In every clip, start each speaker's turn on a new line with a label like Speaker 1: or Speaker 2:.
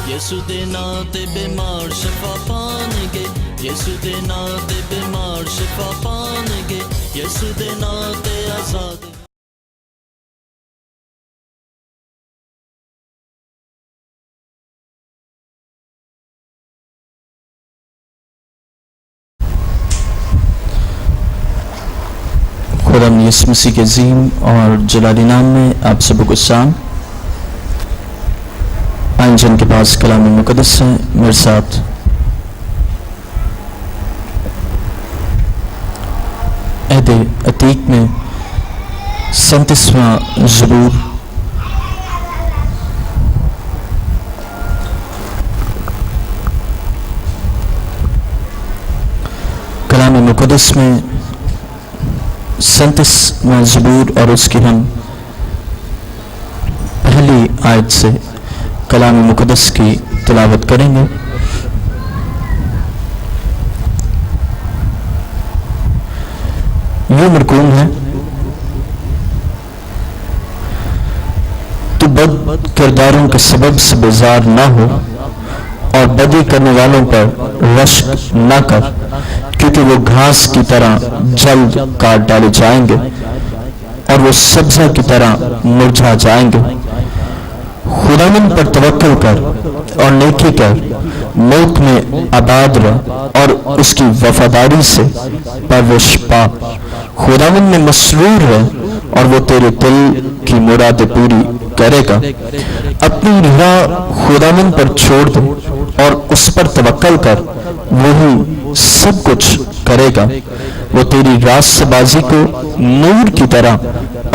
Speaker 1: یسو دے ناں تے بیمار شفا پان گے، یسو دے ناں تے بیمار شفا پان گے، یسو دے ناں تے آزاد۔
Speaker 2: خدا یسوع مسیح کے عظیم اور جلالی نام میں آپ سب کو سلام۔ آئیں جن کے پاس کلام مقدس ہے میرے ساتھ عہد عتیق میں 37واں زبور کلام مقدس میں 37واں زبور اور اس کی ہم پہلی آیت سے کلام مقدس کی تلاوت کریں گے۔ یہ مرکوم ہے: تو بد کرداروں کے سبب سے بیزار نہ ہو اور بدی کرنے والوں پر رشک نہ کر، کیونکہ وہ گھاس کی طرح جلد کاٹ ڈالے جائیں گے اور وہ سبزہ کی طرح مرجھا جائیں گے۔ خداوند پر توکل کر اور نیکی کر، ملک میں آباد رہ اور اس کی وفاداری سے پرورش پا۔ خداوند میں مسرور رہ اور وہ تیرے دل کی مرادیں پوری کرے گا۔ اپنی راہ خداوند پر چھوڑ دے اور اس پر توکل کر، وہی سب کچھ کرے گا۔ وہ تیری راست بازی کو نور کی طرح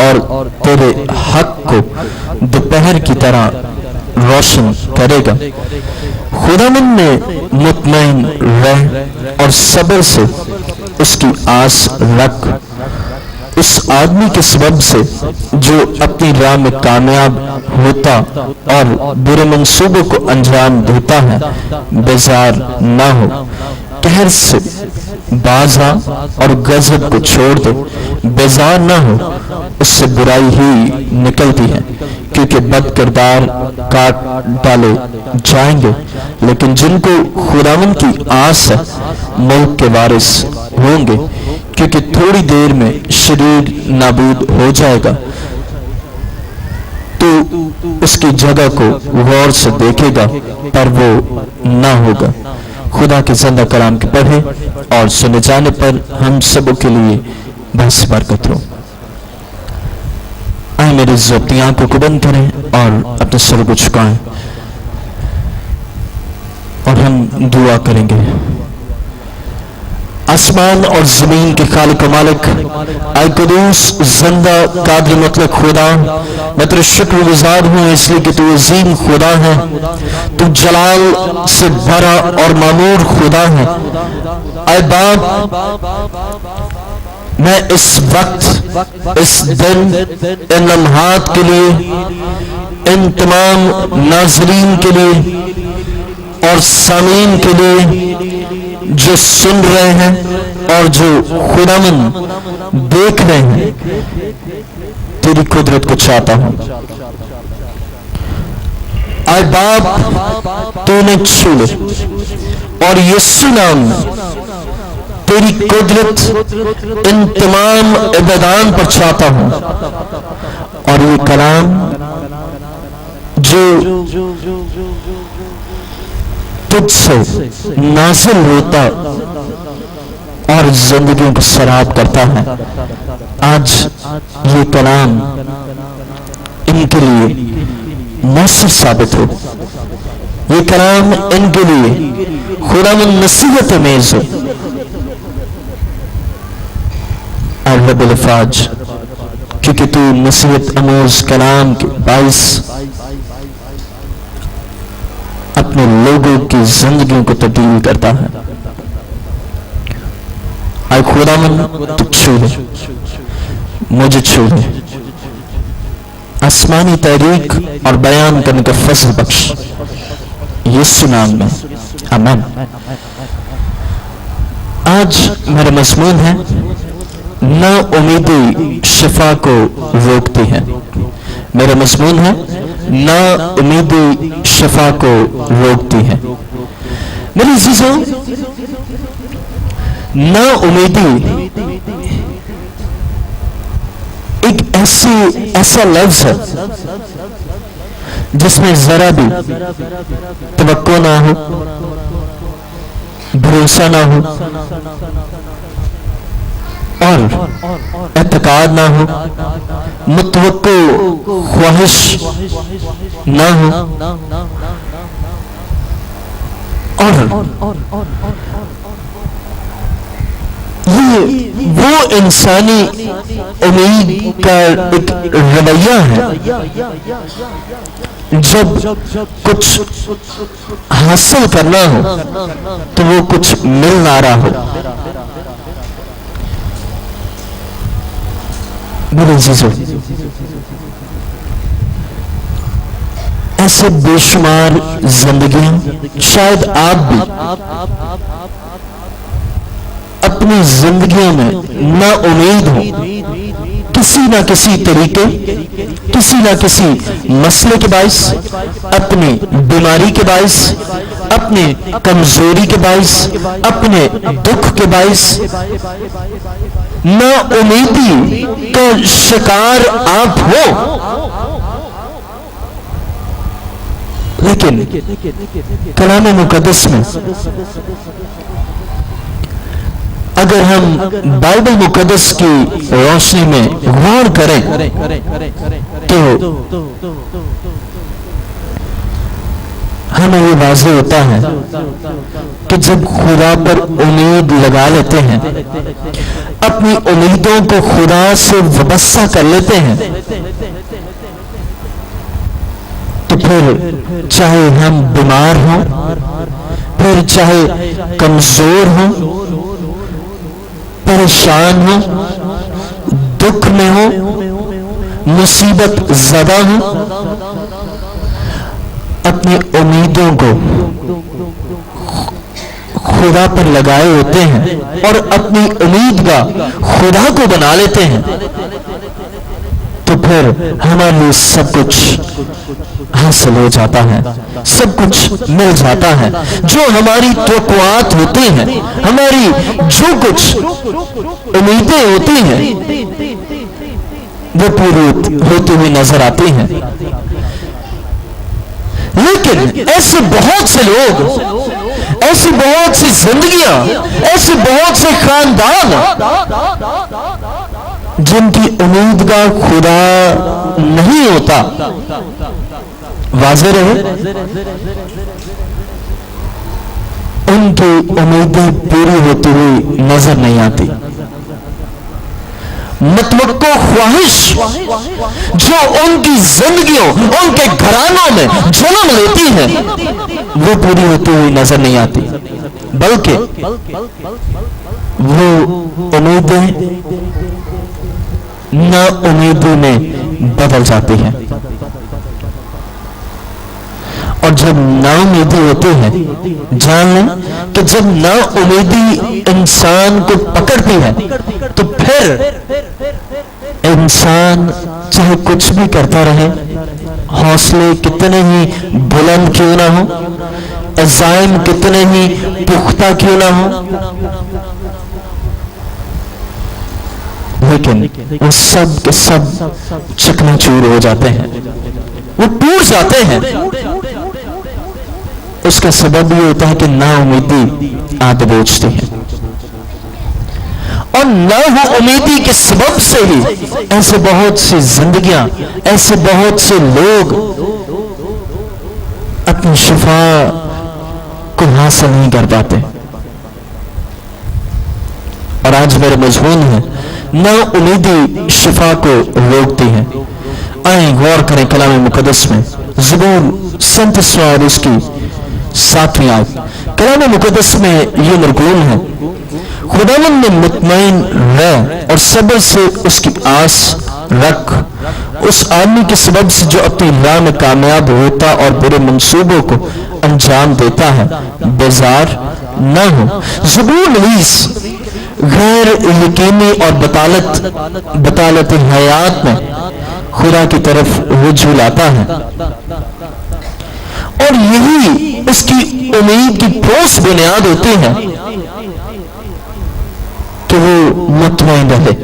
Speaker 2: اور تیرے حق کو دوپہر کی طرح روشن کرے گا۔ خداوند میں مطمئن رہ اور صبر سے اس کی آس رکھ، اس آدمی کے سبب سے جو اپنی راہ میں کامیاب ہوتا اور برے منصوبوں کو انجام دیتا ہے بیزار نہ ہو۔ قہر سے باز آ اور غضب کو چھوڑ دے، بیزار نہ ہو، اس سے برائی ہی نکلتی ہے، کیونکہ بد کردار کاٹ ڈالے جائیں گے، لیکن جن کو خداوند کی آس ہے ملک کے وارث ہوں گے۔ کیونکہ تھوڑی دیر میں شریر نابود ہو جائے گا، تو اس کی جگہ کو غور سے دیکھے گا پر وہ نہ ہوگا۔ خدا کے زندہ کلام کے پڑھے اور سنے جانے پر ہم سب کے لیے بہت برکت ہو۔ آئیں میری ضبطی آنکھوں کو بند کریں اور اپنے سر کو جھکائیں اور ہم دعا کریں گے۔ آسمان اور زمین کے خالق و مالک، اے قدوس زندہ قادر مطلق خدا، میں تیرے شکر گزار ہوں اس لیے کہ تو عظیم خدا ہے، تو جلال سے بھرا اور معمور خدا ہے۔ اے باپ، میں اس وقت، اس دن، ان لمحات کے لیے، ان تمام ناظرین کے لیے اور سامعین کے لیے جو سن رہے ہیں اور جو خداوند دیکھ رہے ہیں، تیری قدرت کو چاہتا ہوں۔ اے باپ، تو نے چھو لے اور یسوع نام میں تیری قدرت ان تمام عبادان پر چاہتا ہوں، اور یہ کلام جو تجھ سے نازل ہوتا اور زندگیوں کو سراب کرتا ہے، آج یہ کلام ان کے لیے مؤثر ثابت ہو، یہ کلام ان کے لیے خداوند نصیحت آمیز ہو۔ اے رب الافواج، کیونکہ تو نصیحت آموز کلام کے باعث اپنے لوگوں کی زندگیوں کو تبدیل کرتا ہے۔ اے خداوند، تو چھو لے، مجھے چھو لے، آسمانی تحریک اور بیان کرنے کا فضل بخش، یسوع نام میں، آمین۔ آج میرا مضمون ہے نا امیدی شفا کو روکتی ہے. میرا مضمون ہے نا امیدی شفا کو روکتی ہے. میری عزیزوں، نا امیدی ایک ایسا لفظ ہے جس میں ذرا بھی توقع نہ ہو، بھروسہ نہ ہو اور اعتقاد نہ ہو، متوقع خواہش نہ ہو اور یہ وہ انسانی امید کا ایک رویہ ہے جب کچھ حاصل کرنا ہو تو وہ کچھ مل نہ رہا ہو. میرے عزیزو، ایسے بے شمار زندگیاں شاید آپ بھی اپنی زندگیوں میں نا امید ہو، کسی نہ کسی طریقے، کسی نہ کسی مسئلے کے باعث، اپنی بیماری کے باعث، اپنی کمزوری کے باعث، اپنے دکھ کے باعث نا امیدی کا شکار آپ ہو. لیکن کلام مقدس میں اگر ہم بائبل مقدس کی روشنی میں غور کریں تو ہمیں یہ واضح ہوتا ہے کہ جب خدا پر امید لگا لیتے ہیں، اپنی امیدوں کو خدا سے وابستہ کر لیتے ہیں، تو پھر چاہے ہم بیمار ہوں، پھر چاہے کمزور ہوں، پریشان ہوں، دکھ میں ہوں، مصیبت زدہ ہوں، اپنی امیدوں کو خدا پر لگائے ہوتے ہیں اور اپنی امید کا خدا کو بنا لیتے ہیں، تو پھر ہمارے لیے سب کچھ حاصل ہو جاتا ہے، سب کچھ مل جاتا ہے. جو ہماری توقعات ہوتی ہیں، ہماری جو کچھ امیدیں ہوتی ہیں، وہ پوری ہوتی ہوئی نظر آتی ہیں. لیکن ایسے بہت سے لوگ، ایسی بہت سی زندگیاں، ایسے بہت سے خاندان جن کی امید کا خدا نہیں ہوتا. واضح رہے، ان کی امیدیں پوری ہوتی ہوئی نظر نہیں آتی. متوقع خواہش جو ان کی زندگیوں، ان کے گھرانوں میں جنم لیتی ہے، وہ پوری ہوتی ہوئی نظر نہیں آتی، بلکہ وہ امیدیں نا امیدی میں بدل جاتی ہیں. اور جب نا امیدی ہوتی ہے، جان لیں کہ جب نا امیدی انسان کو پکڑتی ہے تو پھر انسان چاہے کچھ بھی کرتا رہے، حوصلے کتنے ہی بلند کیوں نہ ہو، عزائم کتنے ہی پختہ کیوں نہ ہو، لیکن وہ سب کے سب چکنا چور ہو جاتے ہیں، وہ ٹوٹ جاتے ہیں. اس کا سبب یہ ہوتا ہے کہ نا امیدی آگ بوجھتی ہے، اور نا امیدی کے سبب سے ہی ایسے بہت سی زندگیاں، ایسے بہت سے لوگ اپنی شفا کو حاصل نہیں کر پاتے. اور آج میرا مضمون ہے نا امیدی شفا کو روکتی ہے. آئیں غور کریں کلام مقدس میں زبور 37 اور اس کی 7ویں آیت. کلام مقدس میں یہ مرغوم ہے، خداوند نے مطمئن رہ اور صبر سے اس کی آس رکھ، اس آدمی کے سبب سے جو اپنی راہ میں کامیاب ہوتا اور برے منصوبوں کو انجام دیتا ہے، بیزار نہ ہو. زبور نویس غیر یقینی اور بطالت حیات میں خدا کی طرف رجوع لاتا ہے، اور یہی اس کی امید کی ٹھوس بنیاد ہوتی ہے کہ وہ مطمئن رہے۔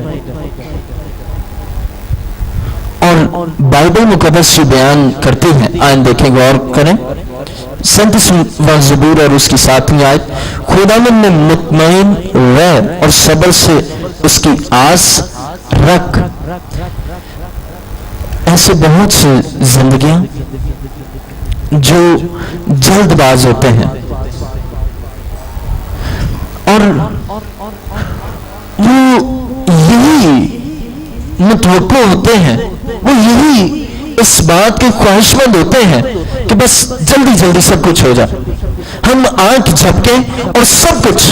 Speaker 2: اور بائبل مقدس جو بیان کرتی ہے، آئیں دیکھیں، غور کریں، 37واں زبور اور اس کی 7ویں آیت، خداوند میں مطمئن رہ اور صبر سے اس کی آس رکھ۔ ایسے بہت سی زندگیاں جو جلد باز ہوتے ہیں اور وہ یہی متوقع ہوتے ہیں، وہ یہی اس بات کے خواہش مند ہوتے ہیں کہ بس جلدی جلدی سب کچھ ہو جائے، ہم آنکھ جھپکیں اور سب کچھ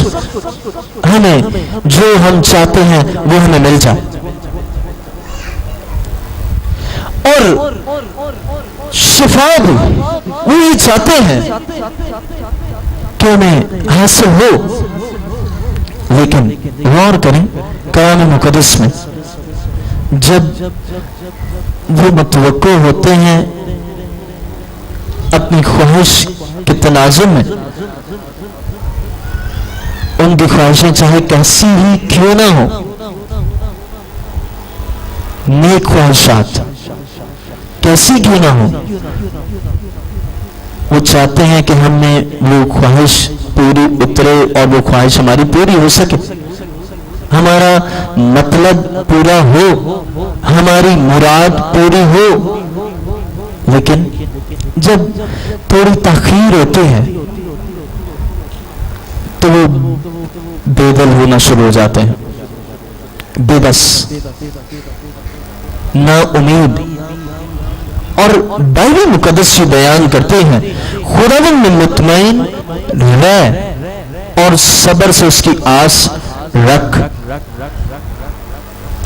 Speaker 2: ہمیں جو ہم چاہتے ہیں وہ ہمیں مل جائے، اور شفا بھی وہ یہ چاہتے ہیں کہ ہمیں حاصل ہو۔ لیکن غور کریں کلام مقدس میں جب وہ متوقع ہوتے ہیں اپنی خواہش کے تناظر میں، ان کی خواہشیں چاہے کیسی ہی کیوں نہ ہو، نیک خواہشات کیسی کیوں نہ ہو، وہ چاہتے ہیں کہ ہم نے وہ خواہش پوری اترے اور وہ خواہش ہماری پوری ہو سکے، ہمارا مطلب پورا ہو، ہماری مراد پوری ہو۔ لیکن جب تھوڑی تاخیر ہوتی ہے تو وہ بے دل ہونا شروع ہو جاتے ہیں، بے بس، نا امید۔ اور بائبل مقدس جو بیان کرتے ہیں خداوند میں مطمئن رہ اور صبر سے اس کی آس رکھ۔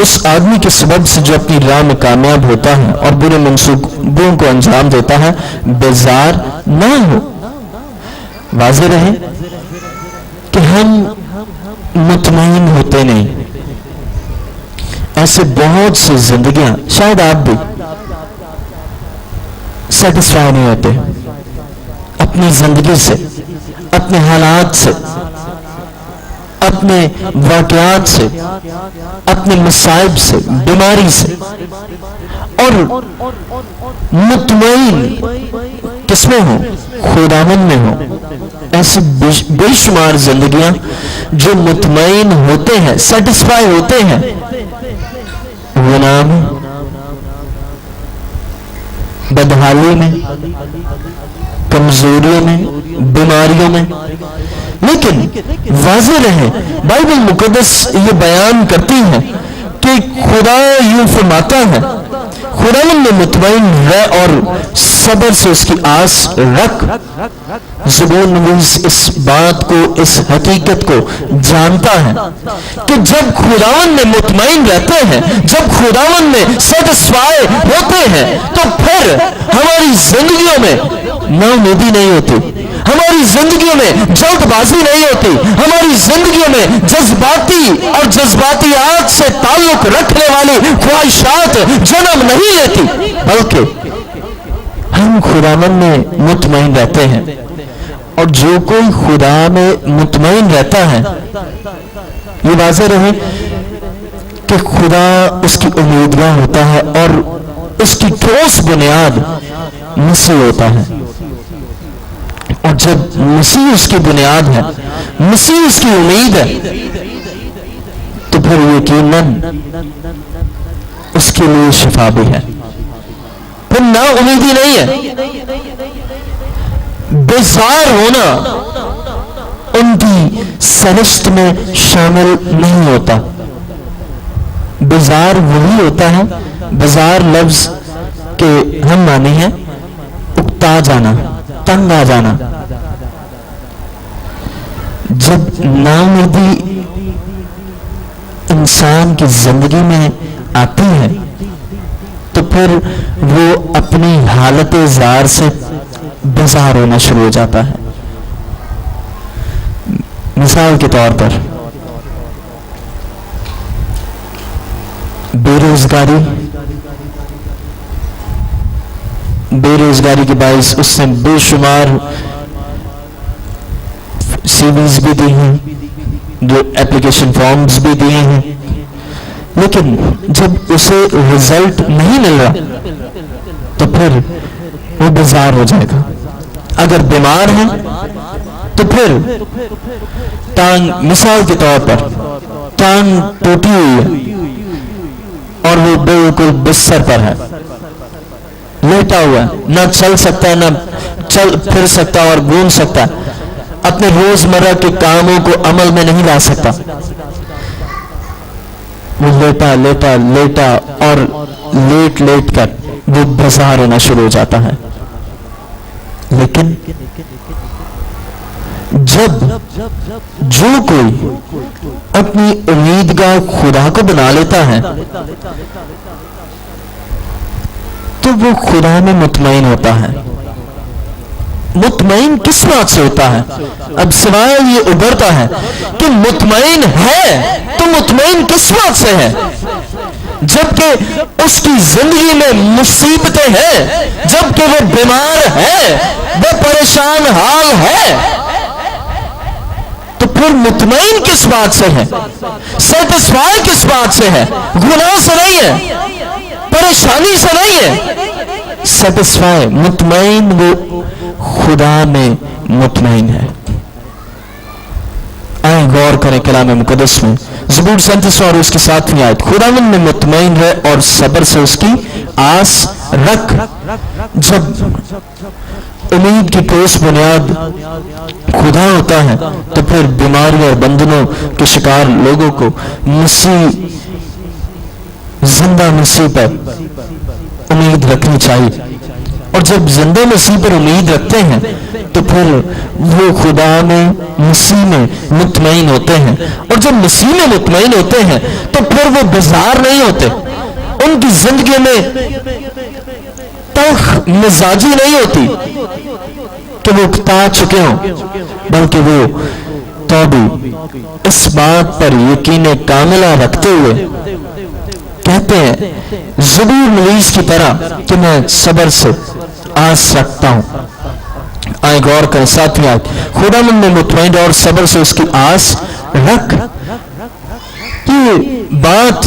Speaker 2: اس آدمی کے سبب سے جو اپنی راہ میں کامیاب ہوتا ہے اور برے منصوبوں کو انجام دیتا ہے، بیزار نہ ہو۔ واضح رہے کہ ہم مطمئن ہوتے نہیں۔ ایسے بہت سی زندگیاں، شاید آپ بھی سیٹسفائی نہیں ہوتے اپنی زندگی سے، اپنے حالات سے، اپنے واقعات سے، اپنے مصائب سے، بیماری سے، اور مطمئن کس میں ہو؟ خداوند میں ہو۔ ایسی بے شمار زندگیاں جو مطمئن ہوتے ہیں، سیٹسفائی ہوتے ہیں، وہ نام بدحالی میں، کمزوریوں میں، بیماریوں میں۔ لیکن واضح رہے بائبل مقدس یہ بیان کرتی ہے کہ خدا یوں فرماتا ہے، خداوند میں مطمئن رہ اور صبر سے اس کی آس رکھ۔ زبور نویس اس بات کو، اس حقیقت کو جانتا ہے کہ جب خداوند میں مطمئن رہتے ہیں، جب خداوند میں سیٹسفائی ہوتے ہیں، تو پھر ہماری زندگیوں میں نا امیدی نہیں ہوتی، ہماری زندگیوں میں جلد بازی نہیں ہوتی، ہماری زندگیوں میں جذباتی اور جذباتیات سے تعلق رکھنے والی خواہشات جنم نہیں لیتی، بلکہ ہم خداوند میں مطمئن رہتے ہیں۔ اور جو کوئی خدا میں مطمئن رہتا ہے، یہ واضح رہے کہ خدا اس کی امیدگاہ ہوتا ہے اور اس کی ٹھوس بنیاد مسیح ہوتا ہے۔ اور جب مسیح اس کی بنیاد ہے، مسیح اس کی امید ہے، تو پھر یقیناً اس کے لیے شفا بھی ہے، پھر نا امیدی نہیں ہے۔ بیزار ہونا ان کی سرشت میں شامل نہیں ہوتا۔ بیزار وہی ہوتا ہے، بیزار لفظ کے ہم معنی ہیں اکتا جانا، تنگ آ جانا۔ جب ناامیدی انسان کی زندگی میں آتی ہے تو پھر وہ اپنی حالت زار سے بیزار ہونا شروع ہو جاتا ہے۔ مثال کے طور پر بے روزگاری کے باعث اس نے بے شمار سی ویز بھی دی ہیں، جو اپلیکیشن فارمز بھی دیے ہیں، لیکن جب اسے رزلٹ نہیں مل رہا تو پھر وہ بیزار ہو جائے گا۔ اگر بیمار ہے تو پھر ٹانگ، مثال کے طور پر ٹانگ ٹوٹی ہوئی ہے اور وہ بالکل بستر پر ہے، لیٹا ہوا ہے، نہ چل سکتا ہے، نہ چل پھر سکتا اور گھوم سکتا، اپنے روزمرہ کے کاموں کو عمل میں نہیں لا سکتا، وہ لیٹا اور لیٹ کر وہ بیزار ہونا شروع ہو جاتا ہے۔ لیکن جب جو کوئی اپنی امیدگاہ خدا کو بنا لیتا ہے تو وہ خدا میں مطمئن ہوتا ہے۔ مطمئن کس بات سے ہوتا ہے؟ اب سوال یہ ابھرتا ہے کہ مطمئن ہے تو مطمئن کس بات سے ہے؟ جبکہ اس کی زندگی میں مصیبتیں ہیں، جبکہ وہ بیمار ہے، وہ پریشان حال ہے، تو پھر مطمئن کس بات سے ہے؟ سیٹسفائی کس بات سے ہے؟ گناہ سے نہیں ہے، پریشانی سے نہیں ہے، سیٹسفائی مطمئن وہ خدا میں مطمئن ہے۔ آئیں غور کریں کلام مقدس میں، زبور 37 اور اس کی 7ویں آیت، خداوند میں مطمئن رہ اور صبر سے اس کی آس رکھ۔ جب امید کی ٹھوس بنیاد خدا ہوتا ہے تو پھر بیماری اور بندنوں کے شکار لوگوں کو زندہ مسیح پر امید رکھنی چاہیے، اور جب زندہ مسیح پر امید رکھتے ہیں تو پھر وہ خدا میں مسیح میں مطمئن ہوتے ہیں، اور جب مسیح میں مطمئن ہوتے ہیں تو پھر وہ بیزار نہیں ہوتے، ان کی زندگی میں تلخ مزاجی نہیں ہوتی کہ وہ اکتا چکے ہوں، بلکہ وہ توبہ اس بات پر یقین کاملہ رکھتے ہوئے کہتے ہیں زبور نویس کی طرح کہ میں صبر سے آس رکھتا ہوں۔ آئیں غور کریں 7ویں آیت، خداوند میں مطمئن اور صبر سے اس کی آس رکھ۔ یہ بات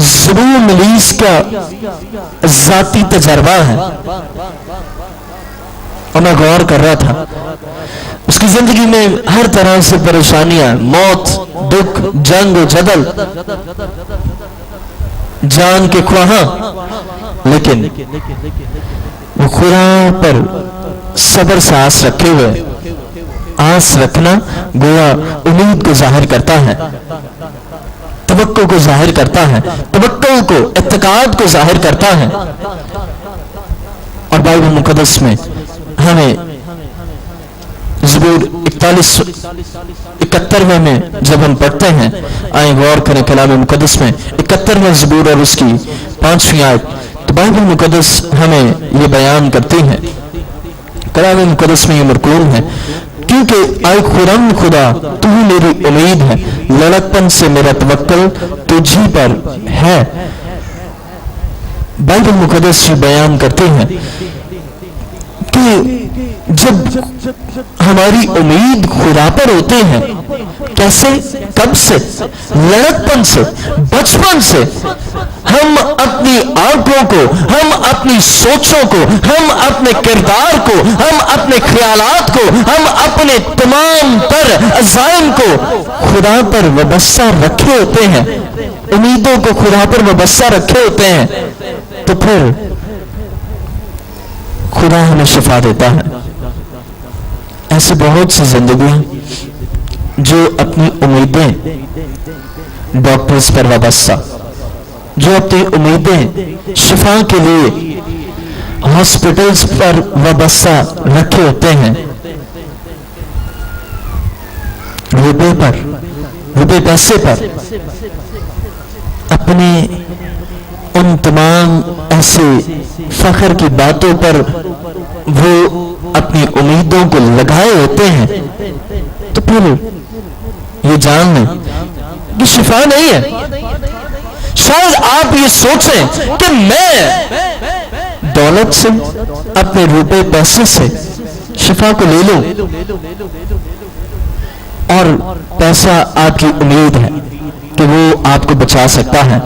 Speaker 2: زبور نویس کا ذاتی تجربہ ہے، اور میں غور کر رہا تھا اس کی زندگی میں ہر طرح سے پریشانیاں، موت، دکھ، جنگ و جدل، جان کے خواہاں، لیکن وہ خدا پر صبر سے آس رکھے ہوئے، آس رکھنا گویا امید کو ظاہر کرتا ہے، توقع کو ظاہر کرتا ہے، توقع کو، اعتقاد کو ظاہر کرتا ہے۔ اور بائبل مقدس میں ہمیں زبور 71 میں جب ہم پڑھتے ہیں، آئیں غور کریں کلام مقدس میں 71 زبور اور اس کی 5ویں آیت، تو بائبل مقدس ہمیں یہ بیان کرتی ہے، کلام مقدس میں یہ مرکون ہے، کیونکہ اے خدا تو میری امید ہے، لڑکپن سے میرا توکل تجھی پر ہے۔ بائبل مقدس یہ بیان کرتے ہیں کہ جب ہماری امید خدا پر ہوتے ہیں، کیسے، کب سے؟ لڑکپن سے، بچپن سے ہم اپنی آنکھوں کو، ہم اپنی سوچوں کو، ہم اپنے کردار کو، ہم اپنے خیالات کو، ہم اپنے تمام تر عزائم کو خدا پر وابستہ رکھے ہوتے ہیں، امیدوں کو خدا پر وابستہ رکھے ہوتے ہیں، تو پھر خدا ہمیں شفا دیتا ہے۔ ایسی بہت سی زندگیاں جو اپنی امیدیں ڈاکٹرز پر وابستہ، جو اپنی امیدیں شفا کے لیے ہاسپٹلز پر وابستہ رکھے ہوتے ہیں، روپے پیسے پر، اپنے ان تمام ایسے فخر کی باتوں پر وہ اپنی امیدوں کو لگائے ہوتے ہیں، تو پھر یہ جان لیں کہ شفا نہیں ہے، شاید آپ یہ سوچیں کہ میں دولت سے، اپنے روپے پیسے سے شفا کو لے لوں، اور پیسہ آپ کی امید ہے کہ وہ آپ کو بچا سکتا ہے،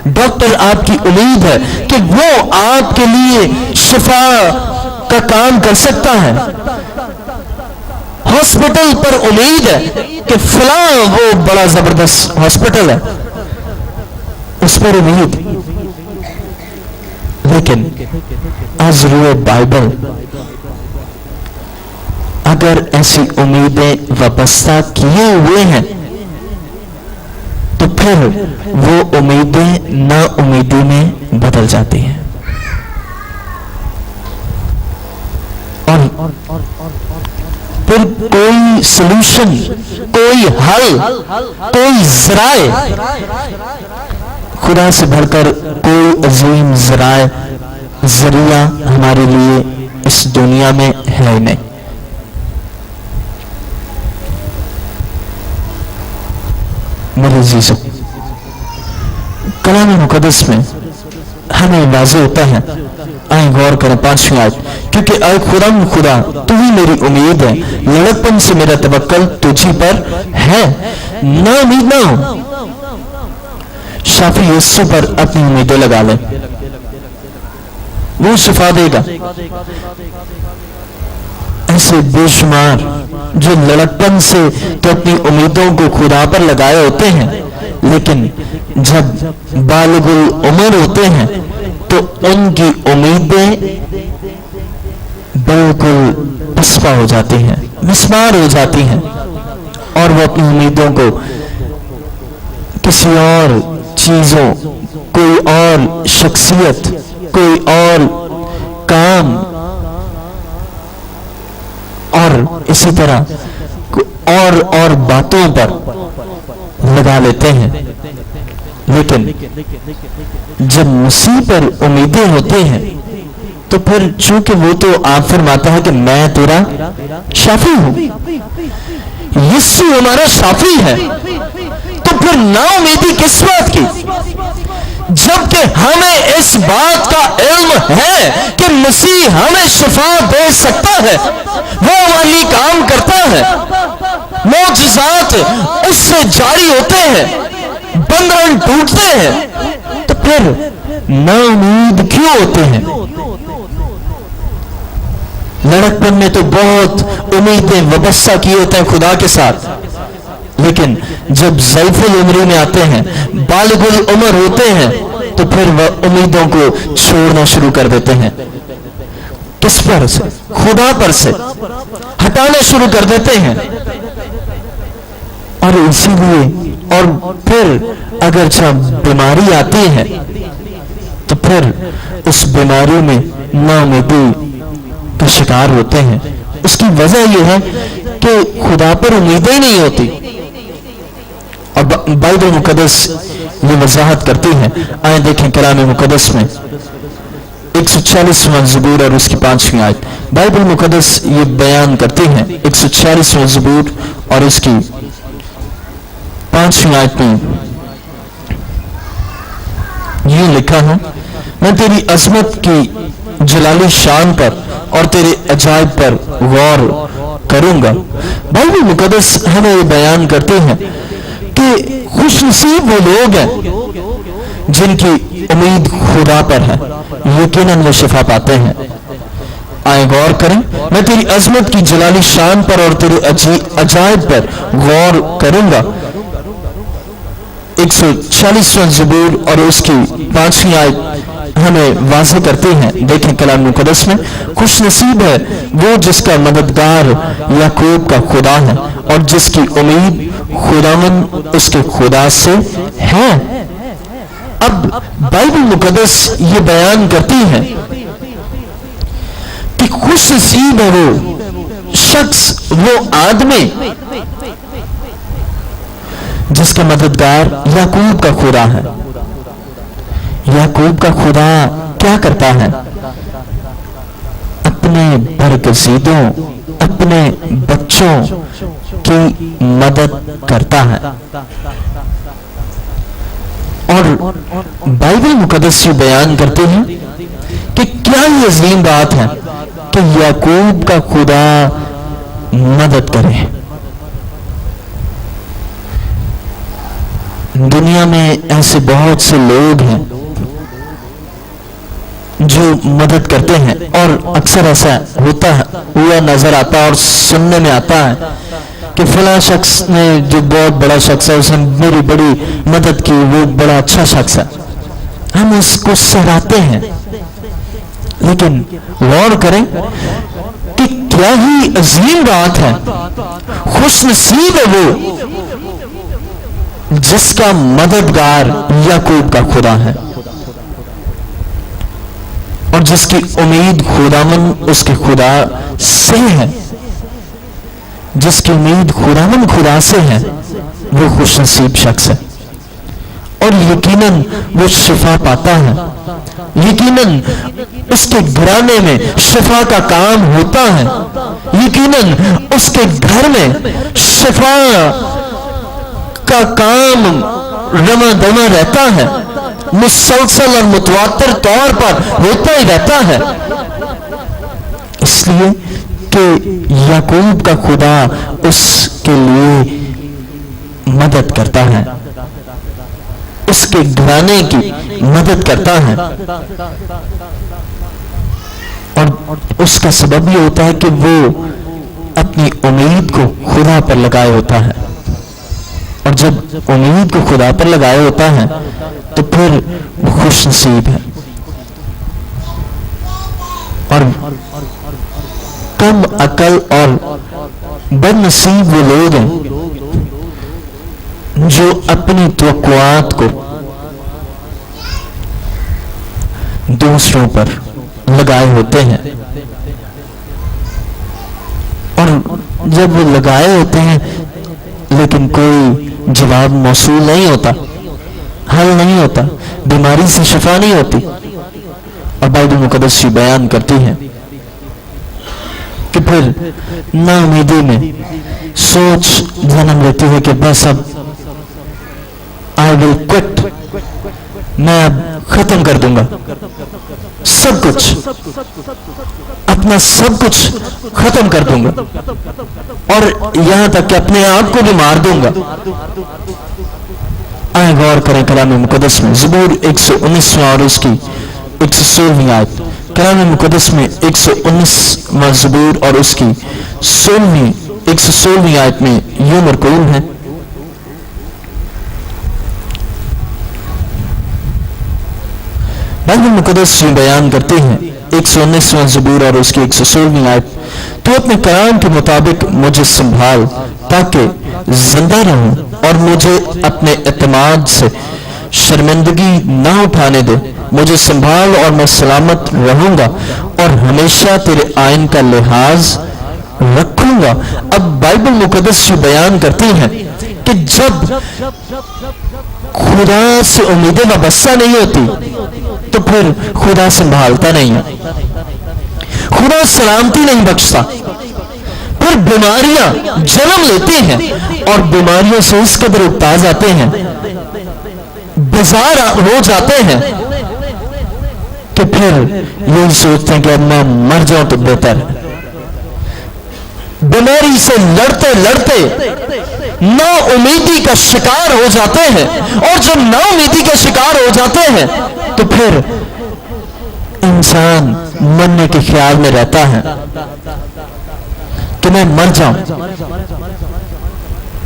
Speaker 2: ڈاکٹر آپ کی امید ہے کہ وہ آپ کے لیے شفا کا کام کر سکتا ہے، ہاسپٹل پر امید ہے کہ فلاں وہ بڑا زبردست ہاسپٹل ہے، اس پر امید. لیکن از روئے بائبل اگر ایسی امیدیں وابستہ کیے ہوئے ہیں تو پھر وہ امیدیں نا امیدی میں بدل جاتی ہیں، اور پھر کوئی سلوشن، کوئی حل، کوئی ذرائع، خدا سے بڑھ کر کوئی عظیم ذریعہ ہمارے لیے اس دنیا میں ہے ہی نہیں. میرے عزیزو، کلام مقدس میں ہمیں واضح ہوتا ہے، آئیں غور کریں 5ویں آیت، کیونکہ اے خدا تو ہی میری امید ہے، لڑکپن سے میرا توکل تجھی پر ہے، نا امید نہ ہو. شافی یسوع پر اپنی امیدیں لگا لیں، وہ شفا دے گا. ایسے بے شمار جو لڑکپن سے تو اپنی امیدوں کو خدا پر لگائے ہوتے ہیں، لیکن جب بالغ العمر ہوتے ہیں تو ان کی امیدیں بالکل پسپا ہو جاتی ہیں، مسمار ہو جاتی ہیں، اور وہ اپنی امیدوں کو کسی اور چیزوں، کوئی اور شخصیت، کوئی اور کام، اور اسی طرح اور باتوں پر لگا لیتے ہیں. لیکن جب مسیح پر امیدیں ہوتی ہیں تو پھر چونکہ وہ تو آپ فرماتا ہے کہ میں تیرا شافی ہوں، یسوع ہمارا شافی ہے، تو پھر نا امیدی کس بات کی؟ جبکہ ہمیں اس بات کا علم ہے کہ مسیح ہمیں شفا دے سکتا ہے، وہ ہمارے لیے کام کرتا ہے، معجزات اس سے جاری ہوتے ہیں، بندرن ٹوٹتے ہیں، تو پھر نا امید کیوں ہوتے ہیں؟ لڑکپن میں تو بہت امیدیں وابستہ کیے ہوتے ہیں خدا کے ساتھ، لیکن جب ضعیف العمری میں آتے ہیں، بالغ العمر ہوتے ہیں، تو پھر وہ امیدوں کو چھوڑنا شروع کر دیتے ہیں. کس پر سے؟ خدا پر سے ہٹانا شروع کر دیتے ہیں. اور اسی لیے اور پھر اگر جب بیماری آتی ہے تو پھر اس بیماری میں نا امیدی کا شکار ہوتے ہیں. اس کی وجہ یہ ہے کہ خدا پر امیدیں نہیں ہوتی. اور بائبل مقدس یہ وضاحت کرتی ہے. آئیں دیکھیں کلام مقدس میں 146واں زبور اور اس کی 5ویں آیت. بائبل مقدس یہ بیان کرتی ہے 146واں زبور اور اس کی 5ویں آیت میں یہ لکھا ہے، میں تیری عظمت کی جلالی شان پر اور تیرے عجائب پر غور کروں گا. بائبل مقدس ہمیں یہ بیان کرتے ہیں کہ خوش نصیب وہ لوگ ہیں جن کی امید خدا پر ہے، یقیناً وہ شفا پاتے ہیں. آئیں غور کریں، میں تیری عظمت کی جلالی شان پر اور تیرے عجائب پر غور کروں گا. 146واں زبور اور اس کی 5ویں آیت ہمیں واضح کرتی ہیں. دیکھیں کلام مقدس میں، خوش نصیب ہے وہ جس کا مددگار یعقوب کا خدا ہے اور جس کی امید خداوند اس کے خدا سے ہے. اب بائبل مقدس یہ بیان کرتی ہے کہ خوش نصیب ہے وہ شخص، وہ آدمی جس کا مددگار یعقوب کا خدا ہے. یعقوب کا خدا کیا کرتا ہے؟ اپنے برگزیدوں، اپنے بچوں کی مدد کرتا ہے. اور بائبل مقدس یہ بیان کرتے ہیں کہ کیا یہ عظیم بات ہے کہ یعقوب کا خدا مدد کرے. دنیا میں ایسے بہت سے لوگ ہیں جو مدد کرتے ہیں، اور اکثر ایسا ہوا نظر آتا ہے اور سننے میں آتا ہے کہ فلاں شخص نے، جو بہت بڑا شخص ہے، اس نے میری بڑی مدد کی، وہ بڑا اچھا شخص ہے. ہم اس کو سراہتے ہیں، لیکن غور کریں کہ کیا ہی عظیم بات ہے. خوش نصیب ہے وہ جس کا مددگار یعقوب کا خدا ہے، اور جس کی امید خداوند اس کے خدا سے ہے. جس کی امید خداوند خدا سے ہے وہ خوش نصیب شخص ہے، اور یقیناً وہ شفا پاتا ہے. یقیناً اس کے گھرانے میں شفا کا کام ہوتا ہے. یقیناً اس کے گھر میں شفا کا کام رواں دواں رہتا ہے، مسلسل اور متواتر طور پر ہوتا ہی رہتا ہے. اس لیے کہ یعقوب کا خدا اس کے لیے مدد کرتا ہے، اس کے گھرانے کی مدد کرتا ہے. اور اس کا سبب یہ ہوتا ہے کہ وہ اپنی امید کو خدا پر لگائے ہوتا ہے. اور جب امید کو خدا پر لگائے ہوتا ہے تو پھر وہ خوش نصیب ہے. اور کم عقل اور بد نصیب وہ لوگ ہیں جو اپنی توقعات کو دوسروں پر لگائے ہوتے ہیں، اور جب وہ لگائے ہوتے ہیں لیکن کوئی جواب موصول نہیں ہوتا، حل نہیں ہوتا، بیماری سے شفا نہیں ہوتی. اور بائبل مقدس یہ بیان کرتی ہے کہ پھر نا امیدی میں سوچ جنم لیتی ہے کہ بس اب I will quit، میں اب ختم کر دوں گا سب کچھ، اپنا سب کچھ ختم کر دوں گا، اور یہاں تک کہ اپنے آپ کو بھی مار دوں گا. آئے غور کریں کلام مقدس میں زبور 119 اور اس کی 116 آیت. کلام مقدس میں 119 زبور اور اس کی 116 آیت میں یوں مرکوم ہے: بائبل مقدس یہ بیان کرتے ہیں 119 زبور اور اس کی 116 آیت: تو اپنے کلام کے مطابق مجھے سنبھال تاکہ زندہ رہوں، اور مجھے اپنے اعتماد سے شرمندگی نہ اٹھانے دے. مجھے سنبھال اور میں سلامت رہوں گا، اور ہمیشہ تیرے آئین کا لحاظ رکھوں گا. اب بائبل مقدس یہ بیان کرتی ہے کہ جب خدا سے امیدیں وابستہ نہیں ہوتی تو پھر خدا سنبھالتا نہیں ہے، خدا سلامتی نہیں بخشتا. پھر بیماریاں جنم لیتی ہیں، اور بیماریوں سے اس قدر اکتا جاتے ہیں، بیزار ہو جاتے ہیں کہ پھر یہی سوچتے ہیں کہ اب میں مر جاؤں تو بہتر ہے. بیماری سے لڑتے لڑتے نا امیدی کا شکار ہو جاتے ہیں، اور جب نا امیدی کا شکار ہو جاتے ہیں تو پھر انسان مرنے کے خیال میں رہتا ہے کہ میں مر جاؤں.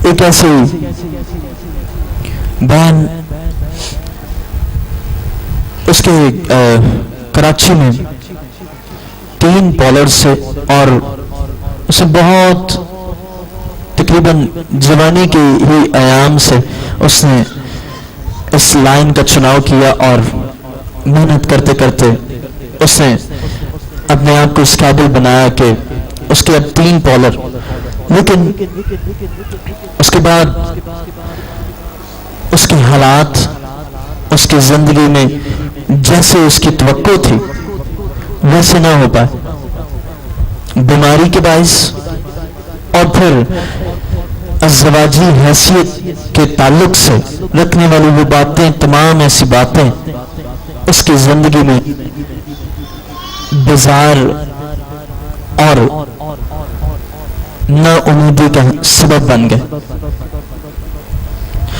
Speaker 2: ایک ایسی بہن اس کے کراچی میں 3 پولر سے، اور اسے بہت تقریباً جوانی کے ہی ایام سے اس نے اس لائن کا چناؤ کیا، اور محنت کرتے کرتے اس نے اپنے آپ کو اس قابل بنایا کہ اس کے اب 3 پولر. لیکن اس کے بعد اس کے حالات اس کی زندگی میں جیسے اس کی توقع تھی ویسے نہ ہو پائے، بیماری کے باعث، اور پھر ازدواجی حیثیت کے تعلق سے رکھنے والی وہ باتیں، تمام ایسی باتیں اس کی زندگی میں بیزار اور نا امیدی کا سبب بن گئے.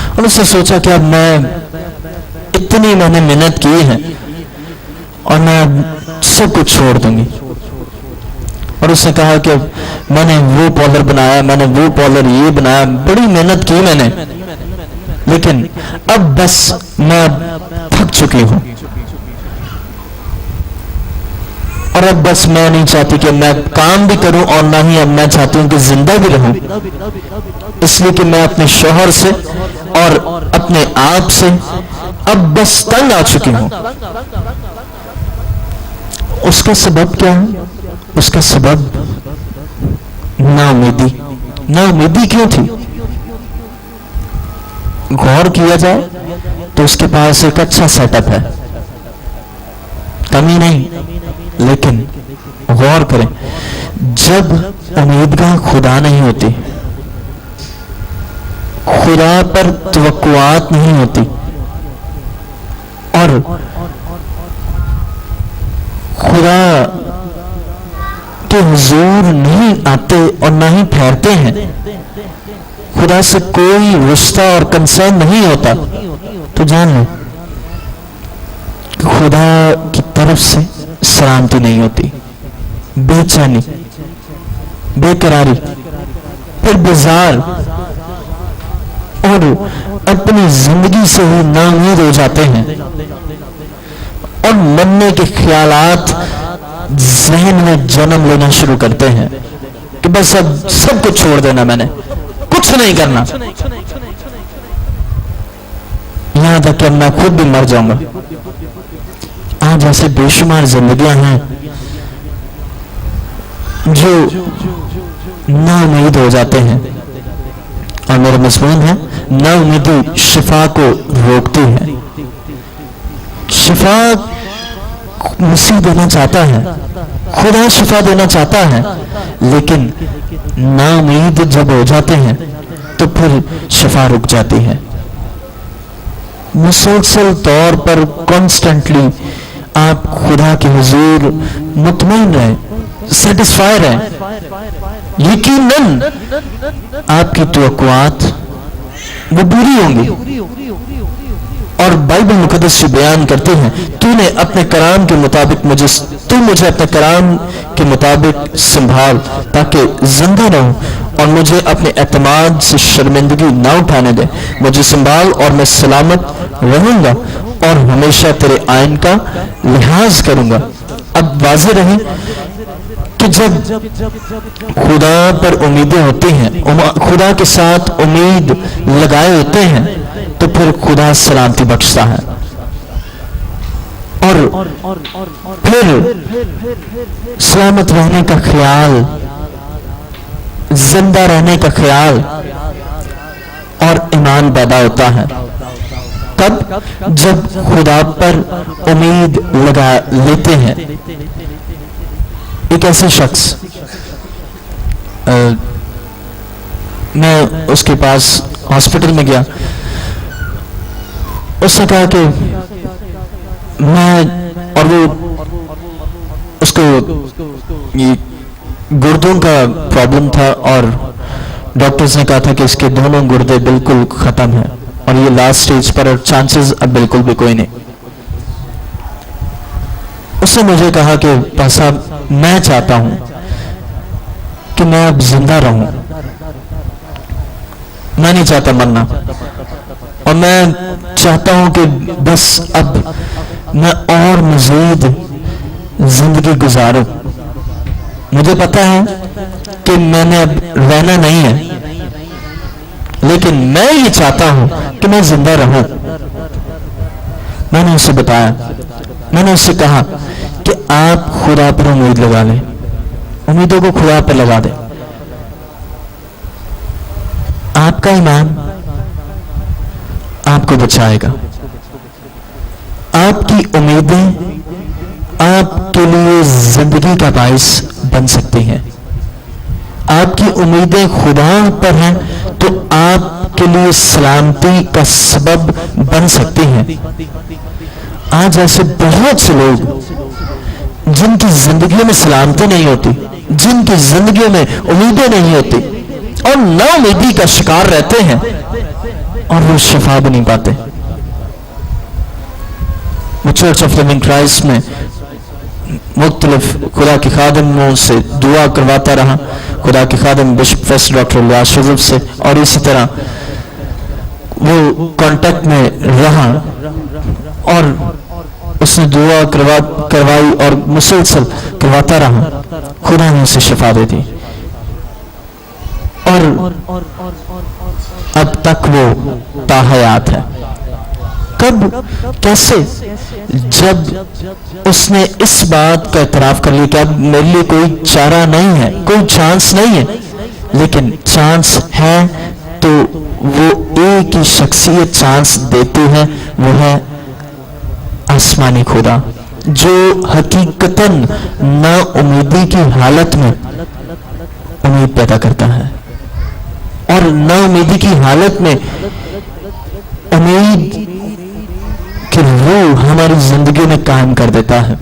Speaker 2: اور اس نے سوچا کہ اب میں نے محنت کی ہے اور میں سب کچھ چھوڑ دوں گی. اور اس نے کہا کہ میں نے وہ پارلر بنایا، میں نے وہ پارلر یہ بنایا، بڑی محنت کی میں نے، لیکن اب بس میں تھک چکی ہوں اور اب بس میں نہیں چاہتی کہ میں کام بھی کروں اور نہ ہی اب میں چاہتی ہوں کہ زندہ بھی رہوں، اس لیے کہ میں اپنے شوہر سے اور اپنے آپ سے اب بس تنگ آ چکی ہوں. اس کا سبب کیا ہے؟ اس کا سبب نا امیدی. نا امیدی کیوں تھی؟ غور کیا جائے تو اس کے پاس ایک اچھا سیٹ اپ ہے، کمی نہیں، لیکن غور کریں، جب امیدگاہ خدا نہیں ہوتی، خدا پر توقعات نہیں ہوتی اور خدا کے حضور نہیں آتے اور نہ ہی ٹھہرتے ہیں، خدا سے کوئی رشتہ اور کنسرن نہیں ہوتا، تو جان لو کہ خدا کی طرف سے سلامتی نہیں ہوتی، بے چینی، بے قراری، پھر بیزار اور اپنی زندگی سے ہی نا امید ہو جاتے ہیں اور مرنے کے خیالات ذہن میں جنم لینا شروع کرتے ہیں کہ بس اب سب کچھ چھوڑ دینا، میں نے کچھ نہیں کرنا، یہاں تک کہ میں خود بھی مر جاؤں گا. آج ایسے بے شمار زندگیاں ہیں جو نا امید ہو جاتے ہیں، اور میرا مضمون ہے نا امیدی شفا کو روکتی ہے. شفا مسیح دینا چاہتا ہے، خدا شفا دینا چاہتا ہے، لیکن نا امید جب ہو جاتے ہیں تو پھر شفا رک جاتی ہے. مسلسل طور پر کانسٹنٹلی آپ خدا کے حضور مطمئن رہیں، سیٹسفائی رہیں. یقیناً آپ کی توقعات وہ پوری ہوں گی، اور بائبل مقدس جو بیان کرتے ہیں، تو نے اپنے کلام کے مطابق مجھے اپنے کلام کے مطابق سنبھال تاکہ زندہ رہوں اور مجھے اپنے اعتماد سے شرمندگی نہ اٹھانے دے. مجھے سنبھال اور میں سلامت رہوں گا اور ہمیشہ تیرے آئین کا لحاظ کروں گا. اب واضح رہے کہ جب خدا پر امیدیں ہوتی ہیں، خدا کے ساتھ امید لگائے ہوتے ہیں، تو پھر خدا سلامتی بخشتا ہے اور پھر سلامت رہنے کا خیال، زندہ رہنے کا خیال اور ایمان پیدا ہوتا ہے. تب جب خدا پر امید لگا لیتے ہیں. ایک ایسے شخص، میں اس کے پاس ہاسپٹل میں گیا، اس نے کہا کہ میں، اور وہ اس کو گردوں کا پرابلم تھا اور ڈاکٹرز نے کہا تھا کہ اس کے دونوں گردے بالکل ختم ہیں اور یہ لاسٹ سٹیج پر، اور چانسز اب بالکل بھی کوئی نہیں. اس نے مجھے کہا کہ پاس صاحب میں چاہتا ہوں کہ میں اب زندہ رہوں، میں نہیں چاہتا مرنا، اور میں چاہتا ہوں کہ بس اب میں اور مزید زندگی گزاروں. مجھے پتا ہے کہ میں نے اب رہنا نہیں ہے، لیکن میں یہ چاہتا ہوں کہ میں زندہ رہوں. میں نے اسے بتایا، میں نے اس سے کہا کہ آپ خدا پر امید لگا لیں، امیدوں کو خدا پر لگا دیں. آپ کا ایمان آپ کو بچائے گا. آپ کی امیدیں آپ کے لیے زندگی کا باعث بن سکتی ہیں. آپ کی امیدیں خدا پر ہیں تو آپ کے لیے سلامتی کا سبب بن سکتی ہیں۔ آج ایسے بہت سے لوگ جن کی زندگیوں میں سلامتی نہیں ہوتی، جن کی زندگیوں میں امیدیں نہیں ہوتی، اور نا امیدی کا شکار رہتے ہیں اور وہ شفا بھی نہیں پاتے۔ وہ چرچ آف لیونگ کرائسٹ میں مختلف خدا کے خادموں سے دعا کرواتا رہا، خدا کے خادم بشپ فیسٹ ڈاکٹر الیاس یوسف سے، اور اسی طرح وہ کانٹیکٹ میں رہا اور اس نے دعا کروائی اور مسلسل کرواتا رہا۔ خدا نے اسے شفا دے دی اور اب تک وہ تاحیات ہے۔ کب؟ کیسے؟ جب اس نے اس بات کا اعتراف کر لیا کہ اب میرے لیے کوئی چارہ نہیں ہے، کوئی چانس نہیں ہے، لیکن چانس ہے تو وہ ایک ہی شخصیت چانس دیتی ہے، وہ ہے آسمانی خدا، جو حقیقتاً نا امیدی کی حالت میں امید پیدا کرتا ہے، اور نا امیدی کی حالت میں امید کہ وہ ہماری زندگی میں قائم کر دیتا ہے۔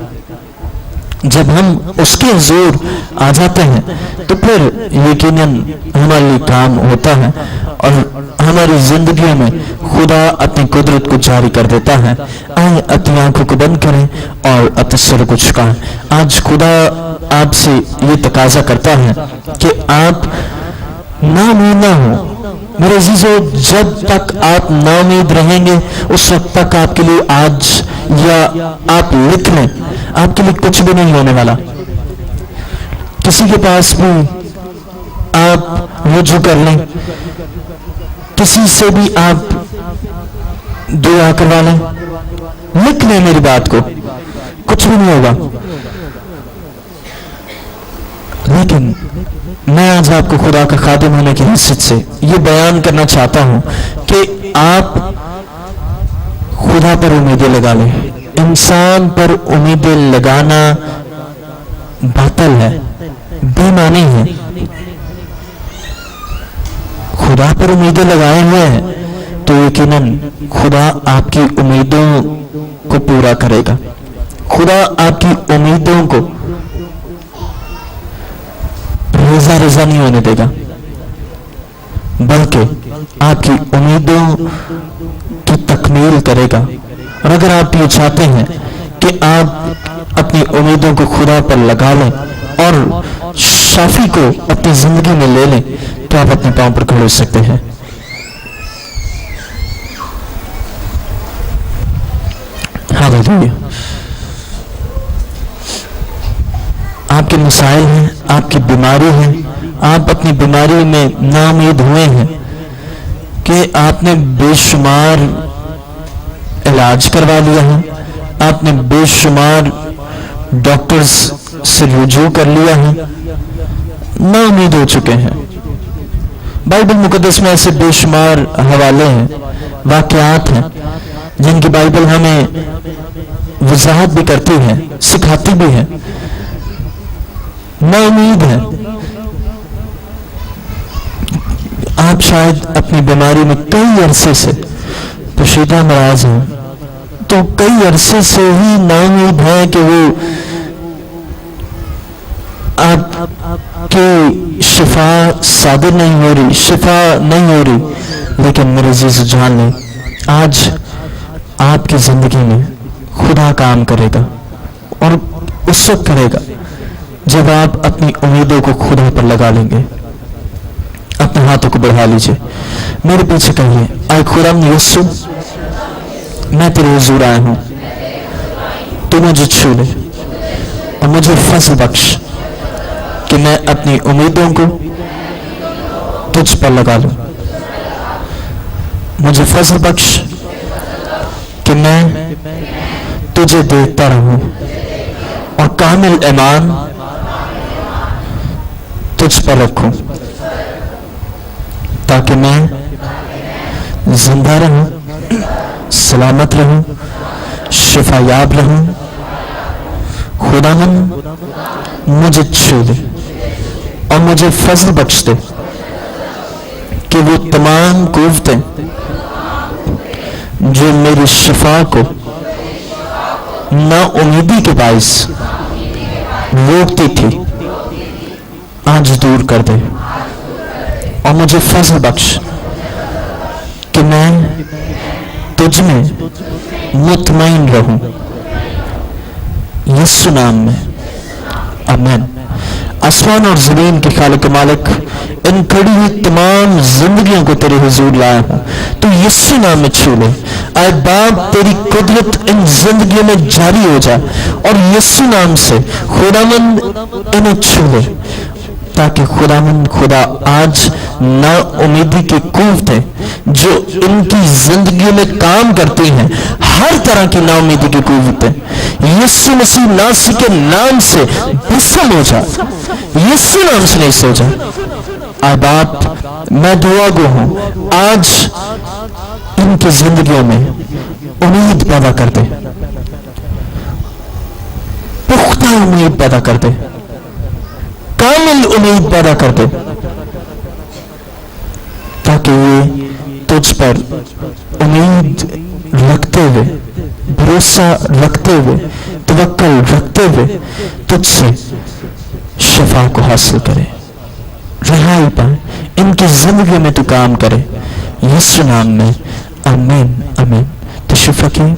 Speaker 2: جب ہم اس کے حضور آ جاتے ہیں تو پھر یقیناً ہمارے لیے کام ہوتا ہے اور ہماری زندگیوں میں خدا اپنی قدرت کو جاری کر دیتا ہے۔ آئیں اپنی آنکھوں کو بند کریں اور اپنے سر کو جھکائیں۔ آج خدا آپ سے یہ تقاضا کرتا ہے کہ آپ ناامید نہ ہوں۔ میرے عزیزو، جب تک آپ ناامید رہیں گے اس وقت تک آپ کے لیے آج یا آپ لکھ لیں، آپ کے لیے کچھ بھی نہیں ہونے والا۔ کسی کے پاس بھی آپ رجوع کر لیں، کسی سے بھی آپ دعا کروا لیں، لکھ لیں میری بات کو، کچھ بھی نہیں ہوگا۔ لیکن میں آج آپ کو خدا کا خادم ہونے کی حیثیت سے یہ بیان کرنا چاہتا ہوں کہ آپ خدا پر امیدیں لگا لیں۔ انسان پر امیدیں لگانا باطل ہے، بے معنی ہے۔ خدا پر امیدیں لگائے ہوئے ہیں تو یقیناً خدا آپ کی امیدوں کو پورا کرے گا۔ خدا آپ کی امیدوں کو رضا نہیں ہونے دے گا، بلکہ آپ کی امیدوں کی تکمیل کرے گا۔ اور اگر آپ یہ چاہتے ہیں کہ آپ اپنی امیدوں کو خدا پر لگا لیں اور شافی کو اپنی زندگی میں لے لیں تو آپ اپنے پاؤں پر کھڑے ہو سکتے ہیں۔ ہاللیلویا۔ آپ کے مسائل ہیں، آپ کی بیماری ہے، آپ اپنی بیماری میں ناامید ہوئے ہیں کہ آپ نے بے شمار علاج کروا لیا ہے، آپ نے بے شمار ڈاکٹرز سے رجوع کر لیا ہے، ناامید ہو چکے ہیں۔ بائبل مقدس میں ایسے بے شمار حوالے ہیں، واقعات ہیں جن کی بائبل ہمیں وضاحت بھی کرتی ہے، سکھاتی بھی ہے۔ نا امید ہے، آپ شاید اپنی بیماری میں کئی عرصے سے پوشیدہ مراض ہیں، تو کئی عرصے سے ہی نا امید ہے کہ وہ آپ کی شفا صادر نہیں ہو رہی، شفا نہیں ہو رہی۔ لیکن میرے عزیز جان لیں، آج آپ کی زندگی میں خدا کام کرے گا، اور اس وقت کرے گا جب آپ اپنی امیدوں کو خدا پر لگا لیں گے۔ اپنے ہاتھوں کو بڑھا لیجئے، میرے پیچھے کہیے، اے خدا یسوع، میں تیرے حضور آیا ہوں، تو مجھے چھو لے اور مجھے فضل بخش کہ میں اپنی امیدوں کو تجھ پر لگا لوں۔ مجھے فضل بخش کہ میں تجھے دیکھتا رہوں اور کامل ایمان تجھ پر رکھوں، تاکہ میں زندہ رہوں، سلامت رہوں، شفا یاب رہوں۔ خداوند مجھے چھو دے اور مجھے فضل بخش دے کہ کہ وہ تمام قوتیں جو میری شفا کو نا امیدی کے باعث روکتی تھی آج دور کر دے، اور مجھے فضل بخش کہ میں تجھ میں مطمئن رہوں، یسوع نام میں آمین۔ آسمان اور زمین کے خالق و مالک، ان کھڑی ہوئی تمام زندگیوں کو تیرے حضور لایا ہوں، تو یسوع نام میں چھو لے۔ اے باپ، تیری قدرت ان زندگیوں میں جاری ہو جائے، اور یسوع نام سے خداوند انہیں چھو لے، تاکہ خداوند خدا آج نا امیدی کی قوتیں جو ان کی زندگیوں میں کام کرتی ہیں، ہر طرح کی نا امیدی کی قوتیں یسوع مسیح ناصری کے نام سے بسم ہو جائے، یسوع نام سے نہیں سو جائے۔ اے باپ، میں دعا گو ہوں، آج ان کی زندگیوں میں امید پیدا کر دے، پختہ امید پیدا کر دے، کامل امید پیدا کر دے، تاکہ یہ تجھ پر امید رکھتے ہوئے، بھروسہ رکھتے ہوئے، توکل رکھتے ہوئے تجھ سے شفا کو حاصل کرے، رہائی پائے، ان کی زندگی میں تو کام کرے، یسوع نام میں آمین آمین۔ تشریف رکھیں۔